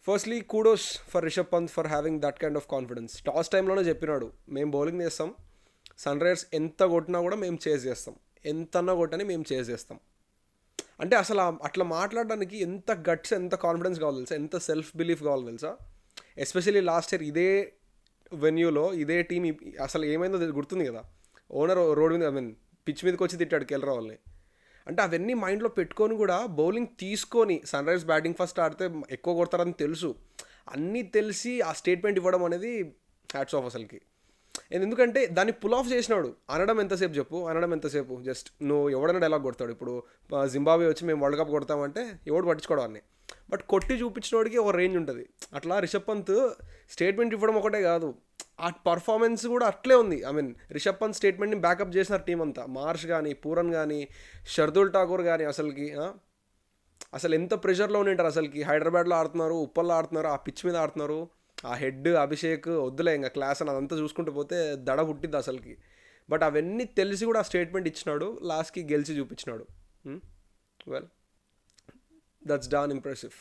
Firstly kudos for Rishabh Pant for having that kind of confidence. Toss టైంలోనే చెప్పినాడు, మేము bowling చేస్తాం, సన్ రైజర్స్ ఎంత కొట్టినా కూడా మేము చేజ్ చేస్తాం, ఎంతన్నా కొట్టని మేము చేజ్ చేస్తాం. అంటే అసలు అట్లా మాట్లాడడానికి ఎంత గట్స్, ఎంత కాన్ఫిడెన్స్ కావాలి తెలుసా, ఎంత సెల్ఫ్ బిలీఫ్ కావాలి తెలుసా. ఎస్పెషల్లీ లాస్ట్ ఇయర్ ఇదే వెన్యూలో ఇదే టీం అసలు ఏమైందో గుర్తుంది కదా. ఓనర్ రోడ్ మీద, ఐ మీన్ పిచ్ మీదకి వచ్చి తిట్టాడు కేఎల్ రాహుల్ని. అంటే అవన్నీ మైండ్లో పెట్టుకొని కూడా బౌలింగ్ తీసుకొని, సన్ రైజర్స్ బ్యాటింగ్ ఫస్ట్ ఆడితే ఎక్కువ కొడతారని తెలుసు, అన్నీ తెలిసి ఆ స్టేట్మెంట్ ఇవ్వడం అనేది హ్యాట్స్ ఆఫ్ అసలుకి. ఎందుకంటే దాన్ని పుల్ ఆఫ్ చేసినాడు. అనడం ఎంతసేపు చెప్పు, అనడం ఎంతసేపు, జస్ట్ నువ్వు ఎవడైనా డైలాగ్ కొడతాడు. ఇప్పుడు జింబాబ్వే వచ్చి మేము వరల్డ్ కప్ కొడతామంటే ఎవడు పట్టించుకోవడం అన్నీ, బట్ కొట్టి చూపించినోడికి ఒక రేంజ్ ఉంటుంది. అట్లా రిషబ్ పంత్ స్టేట్మెంట్ ఇవ్వడం ఒకటే కాదు, ఆ పర్ఫార్మెన్స్ కూడా అట్లే ఉంది. ఐ మీన్ రిషబ్ పంత్ స్టేట్మెంట్ని బ్యాకప్ చేసినారు టీం అంతా. మార్ష్ కానీ, పూరన్ కానీ, షర్దుల్ ఠాకూర్ కానీ, అసలు ఎంత ప్రెషర్లో ఉండింటారు అసలుకి. హైదరాబాద్లో ఆడుతున్నారు, ఉప్పల్లో ఆడుతున్నారు, ఆ పిచ్ మీద ఆడుతున్నారు. ఆ హెడ్ అభిషేక్ వద్దులే ఇంకా క్లాస్ అని అదంతా చూసుకుంటూ పోతే దడ పుట్టింది అసలుకి. బట్ అవన్నీ తెలిసి కూడా ఆ స్టేట్మెంట్ ఇచ్చినాడు, లాస్ట్కి గెలిచి చూపించినాడు. Well, that's done impressive.